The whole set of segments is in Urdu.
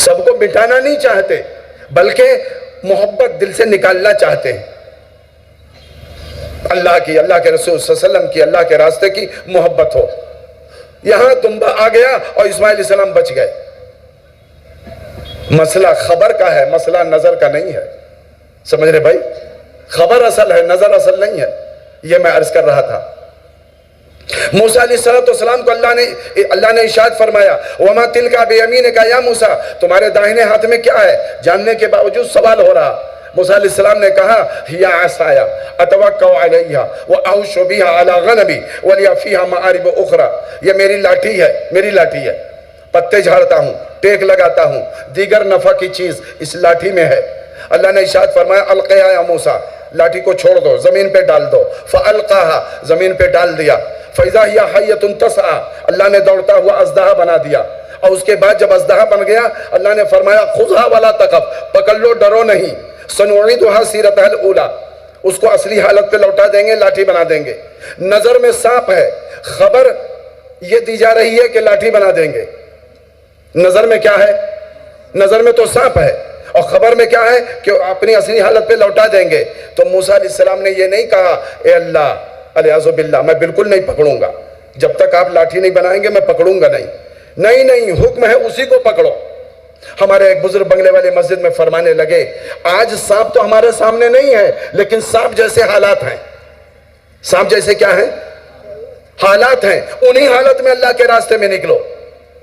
سب کو مٹانا نہیں چاہتے بلکہ محبت دل سے نکالنا چاہتے ہیں، اللہ کی، اللہ کے رسول صلی اللہ علیہ وسلم کی، اللہ کے راستے کی محبت ہو۔ یہاں دمبا آ گیا اور اسماعیل علیہ السلام بچ گئے۔ مسئلہ خبر کا ہے، مسئلہ نظر کا نہیں ہے، سمجھ رہے بھائی؟ خبر اصل ہے، نظر اصل نہیں ہے، یہ میں عرض کر رہا تھا۔ موسیٰ علیہ السلام کو اللہ نے ارشاد فرمایا وَمَا تِلْكَ بِيَمِينِكَ يَا موسیٰ، تمہارے داہنے ہاتھ میں کیا ہے؟ جاننے کے باوجود سوال ہو رہا۔ موسیٰ علیہ السلام نے کہا ہِيَ عَصَايَ أَتَوَكَّأُ عَلَيْهَا وَأَحُشُّ بِهَا عَلَى غَنَمِي وَلِيَ فِيهَا مَآرِبُ أُخْرَى، یہ میری لاٹھی ہے، میری لاٹھی ہے، پتے جھاڑتا ہوں، ٹیک لگاتا ہوں، دیگر نفع کی چیز اس لاٹھی میں ہے۔ اللہ نے ارشاد فرمایا القیہا یا موسیٰ، لاٹھی کو چھوڑ دو، زمین پہ ڈال دو۔ فَأَلْقَاهَا، زمین پہ ڈال دیا۔ فَإِذَا هِيَ حَيَّةٌ تَسْعَىٰ، اللہ نے دوڑتا ہوا اژدہا بنا دیا۔ اور اس کے بعد جب اژدہا بن گیا اللہ نے فرمایا خُذْهَا وَلَا تَخَفْ، پکڑ لو ڈرو نہیں۔ سَنُعِيدُهَا سِيرَتَهَا الْأُولَىٰ، اس کو اصلی حالت پہ لوٹا دیں گے، لاٹھی بنا دیں گے۔ نظر میں سانپ ہے، خبر یہ دی جا رہی ہے کہ لاٹھی بنا دیں گے۔ نظر میں کیا ہے؟ نظر میں تو سانپ ہے، اور خبر میں کیا ہے کہ اپنی اصلی حالت پہ لوٹا دیں گے۔ تو موسیٰ علیہ السلام نے یہ نہیں کہا اے اللہ الیاذ باللہ میں بالکل نہیں پکڑوں گا، جب تک آپ لاٹھی نہیں بنائیں گے میں پکڑوں گا نہیں۔ نہیں، حکم ہے اسی کو پکڑو۔ ہمارے ایک بزرگ بنگلے والے مسجد میں فرمانے لگے آج سانپ تو ہمارے سامنے نہیں ہے لیکن سانپ جیسے حالات ہیں۔ سانپ جیسے کیا ہیں؟ حالات ہیں، انہی حالت میں اللہ کے راستے میں نکلو،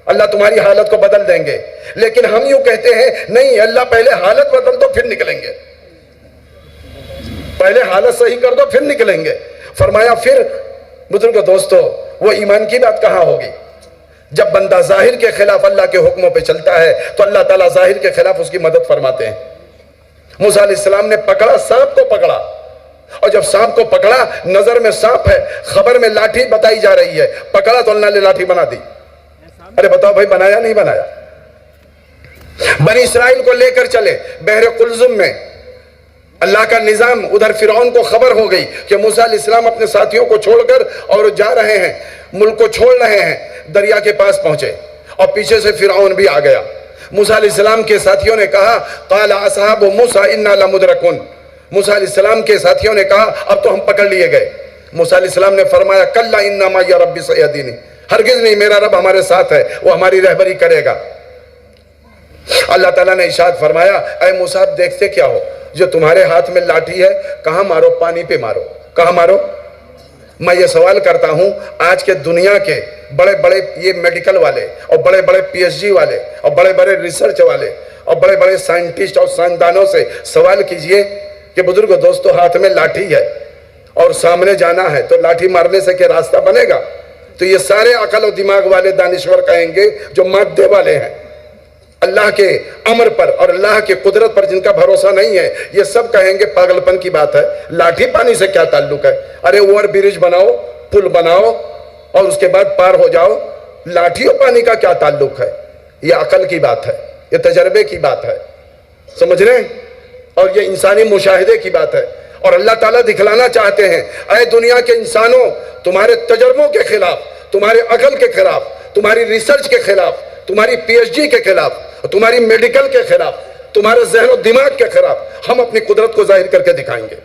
اللہ تمہاری حالت کو بدل دیں گے۔ لیکن ہم یوں کہتے ہیں نہیں اللہ پہلے حالت بدل دو پھر نکلیں گے، پہلے حالت صحیح کر دو پھر نکلیں گے۔ فرمایا پھر بزرگ دوستو وہ ایمان کی بات کہاں ہوگی؟ جب بندہ ظاہر کے خلاف اللہ کے حکموں پہ چلتا ہے تو اللہ تعالیٰ ظاہر کے خلاف اس کی مدد فرماتے ہیں۔ موسیٰ علیہ السلام نے پکڑا، سانپ کو پکڑا، اور جب سانپ کو پکڑا نظر میں سانپ ہے، خبر میں لاٹھی بتائی جا رہی ہے، پکڑا تو اللہ نے لاٹھی بنا دی۔ ارے بتاؤ بھائی بنایا نہیں بنایا؟ بنی اسرائیل کو لے کر چلے بحر قلزم میں، اللہ کا نظام، ادھر فرعون کو خبر ہو گئی کہ موسیٰ علیہ السلام اپنے ساتھیوں کو چھوڑ کر اور جا رہے ہیں، ملک کو چھوڑ رہے ہیں، دریا کے پاس پہنچے اور پیچھے سے فرعون بھی آ گیا۔ موسیٰ علیہ السلام کے ساتھیوں نے کہا قال اصحاب موسیٰ انا لمدرکون، موسیٰ علیہ السلام کے ساتھیوں نے کہا اب تو ہم پکڑ لیے گئے۔ موسیٰ علیہ السلام نے فرمایا کلا انا معی ربی سیہدینی، ہرگز نہیں، میرا رب ہمارے ساتھ ہے، وہ ہماری رہبری کرے گا۔ اللہ تعالیٰ نے ارشاد فرمایا اے موسیٰ دیکھتے کیا ہو، جو تمہارے ہاتھ میں لاٹھی ہے کہاں مارو؟ پانی پہ مارو۔ کہاں مارو؟ میں یہ سوال کرتا ہوں آج کے دنیا کے بڑے بڑے یہ میڈیکل والے اور بڑے بڑے پی ایچ ڈی والے اور بڑے بڑے ریسرچ والے اور بڑے بڑے سائنٹسٹ اور سائنسدانوں سے سوال کیجئے کہ بزرگ دوستو ہاتھ میں لاٹھی ہے اور سامنے جانا ہے تو لاٹھی مارنے سے کیا راستہ بنے گا؟ تو یہ سارے عقل و دماغ والے دانشور کہیں گے جو مادے والے ہیں، اللہ کے امر پر اور اللہ کے قدرت پر جن کا بھروسہ نہیں ہے، یہ سب کہیں گے پاگل پن کی بات ہے، لاٹھی پانی سے کیا تعلق ہے؟ ارے اوور برج بناؤ، پل بناؤ اور اس کے بعد پار ہو جاؤ، لاٹھی اور پانی کا کیا تعلق ہے؟ یہ عقل کی بات ہے، یہ تجربے کی بات ہے، سمجھ رہے ہیں؟ اور یہ انسانی مشاہدے کی بات ہے، اور اللہ تعالیٰ دکھلانا چاہتے ہیں اے دنیا کے انسانوں تمہارے تجربوں کے خلاف، تمہارے عقل کے خلاف، تمہاری ریسرچ کے خلاف، تمہاری پی ایچ ڈی کے خلاف، تمہاری میڈیکل کے خلاف، تمہارے ذہن و دماغ کے خلاف ہم اپنی قدرت کو ظاہر کر کے دکھائیں گے۔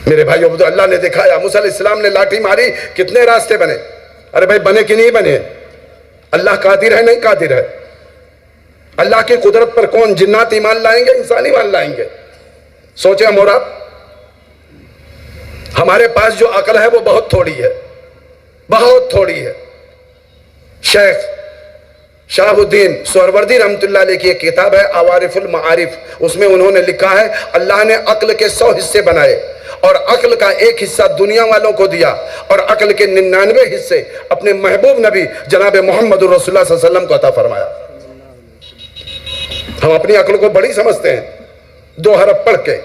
میرے بھائیو اللہ نے دکھایا، موسیٰ علیہ السلام نے لاٹھی ماری، کتنے راستے بنے؟ ارے بھائی بنے کہ نہیں بنے؟ اللہ قادر ہے نہیں قادر ہے؟ اللہ کی قدرت پر کون جنات ایمان لائیں گے، انسان ایمان لائیں گے؟ سوچیں ہم اور آپ، ہمارے پاس جو عقل ہے وہ بہت تھوڑی ہے، بہت تھوڑی ہے۔ شیخ شہاب الدین سہروردی رحمت اللہ علیہ کی ایک کتاب ہے عوارف المعارف، اس میں انہوں نے لکھا ہے اللہ نے عقل کے 100 حصے بنائے اور عقل کا ایک حصہ دنیا والوں کو دیا اور عقل کے 99 حصے اپنے محبوب نبی جناب محمد رسول اللہ صلی اللہ علیہ وسلم کو عطا فرمایا۔ ہم اپنی عقل کو بڑی سمجھتے ہیں 2 حرف پڑھ کے۔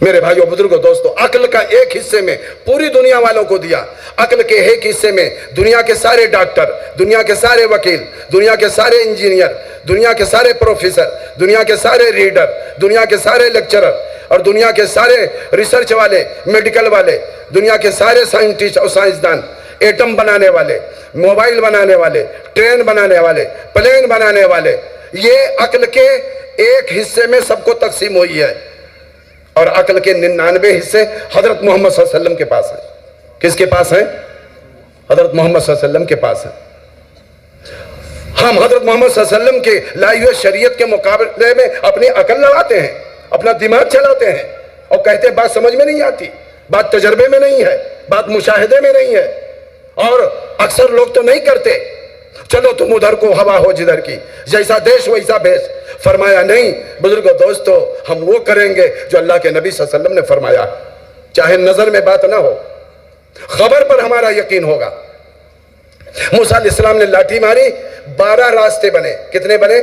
میرے بھائیو بزرگو دوستو عقل کا ایک حصے میں پوری دنیا والوں کو دیا، عقل کے ایک حصے میں دنیا کے سارے ڈاکٹر، دنیا کے سارے وکیل، دنیا کے سارے انجینئر، دنیا کے سارے پروفیسر، دنیا کے سارے ریڈر، دنیا کے سارے لیکچرر اور دنیا کے سارے ریسرچ والے، میڈیکل والے، دنیا کے سارے سائنٹسٹ اور سائنسدان ایٹم بنانے والے، موبائل بنانے والے، ٹرین بنانے والے، پلین بنانے والے، یہ عقل کے ایک حصے میں سب کو تقسیم ہوئی ہے، اور عقل کے 99 حصے حضرت محمد صلی اللہ علیہ وسلم کے پاس ہیں۔ کس کے پاس ہیں؟ حضرت محمد صلی اللہ علیہ وسلم کے پاس ہیں۔ ہم حضرت محمد صلی اللہ علیہ وسلم کے لائی ہوئے شریعت کے مقابلے میں اپنی عقل لڑاتے ہیں، اپنا دماغ چلاتے ہیں، اور کہتے ہیں بات سمجھ میں نہیں آتی، بات تجربے میں نہیں ہے، بات مشاہدے میں نہیں ہے، اور اکثر لوگ تو نہیں کرتے، چلو تم ادھر کو ہوا ہو جدھر کی، جیسا دیش ویسا بھیش۔ فرمایا نہیں بزرگو دوستو، ہم وہ کریں گے جو اللہ کے نبی صلی اللہ علیہ وسلم نے فرمایا، چاہے نظر میں بات نہ ہو، خبر پر ہمارا یقین ہوگا۔ موسیٰ علیہ السلام نے لاٹھی ماری، 12 راستے بنے۔ کتنے بنے؟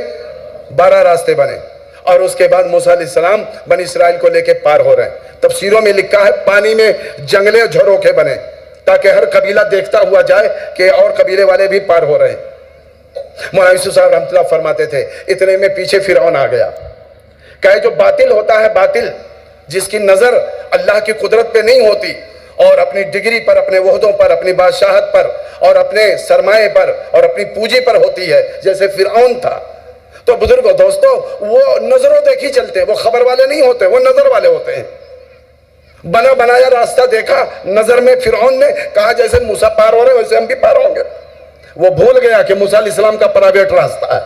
12 راستے بنے، اور اس کے بعد موسیٰ علیہ السلام بنی اسرائیل کو لے کے پار ہو رہے ہیں۔ تفسیروں میں لکھا ہے پانی میں جنگلے جھروکے بنے، تاکہ ہر قبیلہ دیکھتا ہوا جائے کہ اور قبیلے والے بھی پار ہو رہے ہیں۔ مولانا یوسف صاحب رحمۃ اللہ فرماتے تھے اتنے میں پیچھے فرعون آ گیا، کہے جو باطل ہوتا ہے، باطل جس کی نظر اللہ کی قدرت پہ نہیں ہوتی، اور اپنی ڈگری پر، اپنے وحدوں پر، اپنی بادشاہت پر، اور اپنے سرمایے پر، اور اپنی پونجی پر ہوتی ہے، جیسے فرعون تھا۔ تو بزرگو دوستو، وہ نظروں دیکھی چلتے ہیں، وہ خبر والے نہیں ہوتے، وہ نظر والے ہوتے ہیں۔ بنا بنایا راستہ دیکھا نظر میں، فرعون نے کہا جیسے موسیٰ پار ہو رہے ویسے ہم بھی پار ہوں گے۔ وہ بھول گیا کہ موسیٰ علیہ السلام کا پرائیویٹ راستہ ہے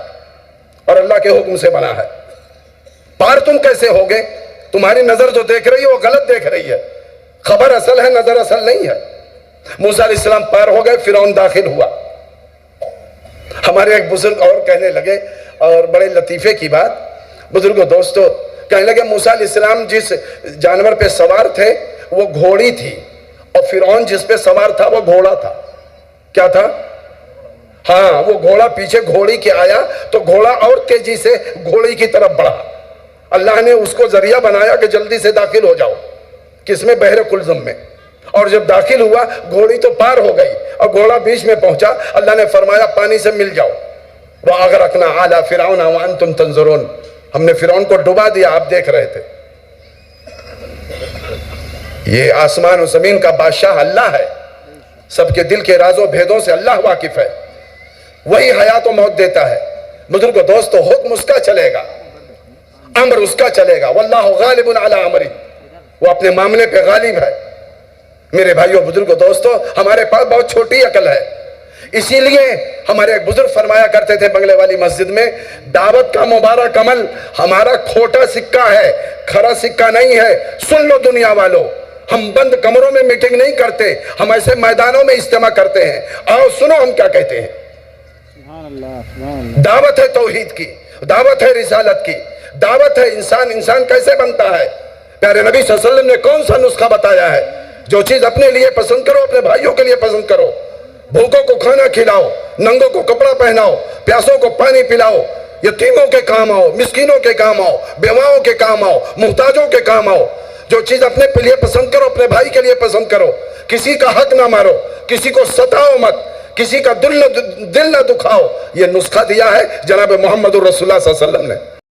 اور اللہ کے حکم سے بنا ہے۔ پار تم کیسے ہوگے؟ تمہاری نظر جو دیکھ رہی ہے وہ غلط دیکھ رہی ہے، خبر اصل ہے، نظر اصل نہیں ہے۔ موسیٰ علیہ السلام پار ہو گئے، فرعون داخل ہوا۔ ہمارے ایک بزرگ اور کہنے لگے، اور بڑے لطیفے کی بات، بزرگوں دوستو کہنے لگے موسیٰ علیہ السلام جس جانور پہ سوار تھے وہ گھوڑی تھی، اور فرعون جس پہ سوار تھا وہ گھوڑا تھا۔ کیا تھا؟ ہاں، وہ گھوڑا پیچھے گھوڑی کے آیا تو گھوڑا اور تیزی سے گھوڑی کی طرف بڑھا۔ اللہ نے اس کو ذریعہ بنایا کہ جلدی سے داخل ہو جاؤ، کس میں؟ بحر کلزم میں۔ اور جب داخل ہوا گھوڑی تو پار ہو گئی، اور گھوڑا بیچ میں پہنچا، اللہ نے فرمایا پانی سے مل جاؤ۔ وَأَغْرَقْنَا عَلَى فِرْعَوْنَ وَأَنْتُمْ تَنظُرُونَ، ہم نے فرعون کو ڈبا دیا، آپ دیکھ رہے تھے۔ یہ آسمان و زمین کا بادشاہ اللہ ہے، سب کے دل کے راز و بھیدوں سے اللہ واقف ہے، وہی حیات و موت دیتا ہے۔ بزرگو دوستو، حکم اس کا چلے گا، امر اس کا چلے گا، واللہ غالب علی امرہ، وہ اپنے معاملے پہ غالب ہے۔ میرے بھائیو بزرگو دوستو، ہمارے پاس بہت چھوٹی عقل ہے، اسی لیے ہمارے ایک بزرگ فرمایا کرتے تھے بنگلے والی مسجد میں، دعوت کا مبارک عمل ہمارا کھوٹا سکہ ہے، کھرا سکہ نہیں ہے۔ سن لو دنیا والو، ہم بند کمروں میں میٹنگ نہیں کرتے، ہم ایسے میدانوں میں اجتماع کرتے ہیں۔ آؤ سنو ہم کیا کہتے ہیں۔ دعوت ہے توحید کی، دعوت ہے رسالت کی، دعوت ہے انسان کیسے بنتا ہے۔ پیارے نبی صلی اللہ علیہ وسلم نے کون سا نسخہ بتایا ہے؟ جو چیز اپنے لیے پسند کرو اپنے بھائیوں کے لیے پسند کرو۔ بھوکوں کو کھانا کھلاؤ، ننگوں کو کپڑا پہناؤ، پیاسوں کو پانی پلاؤ، یتیموں کے کام آؤ، مسکینوں کے کام آؤ، بیواؤں کے کام آؤ، محتاجوں کے کام آؤ۔ جو چیز اپنے لیے پسند کرو اپنے بھائی کے لیے پسند کرو۔ کسی کا حق نہ مارو، کسی کو ستاؤ مت، کسی کا دل نہ دکھاؤ۔ یہ نسخہ دیا ہے جناب محمد الرسول اللہ صلی اللہ علیہ وسلم نے۔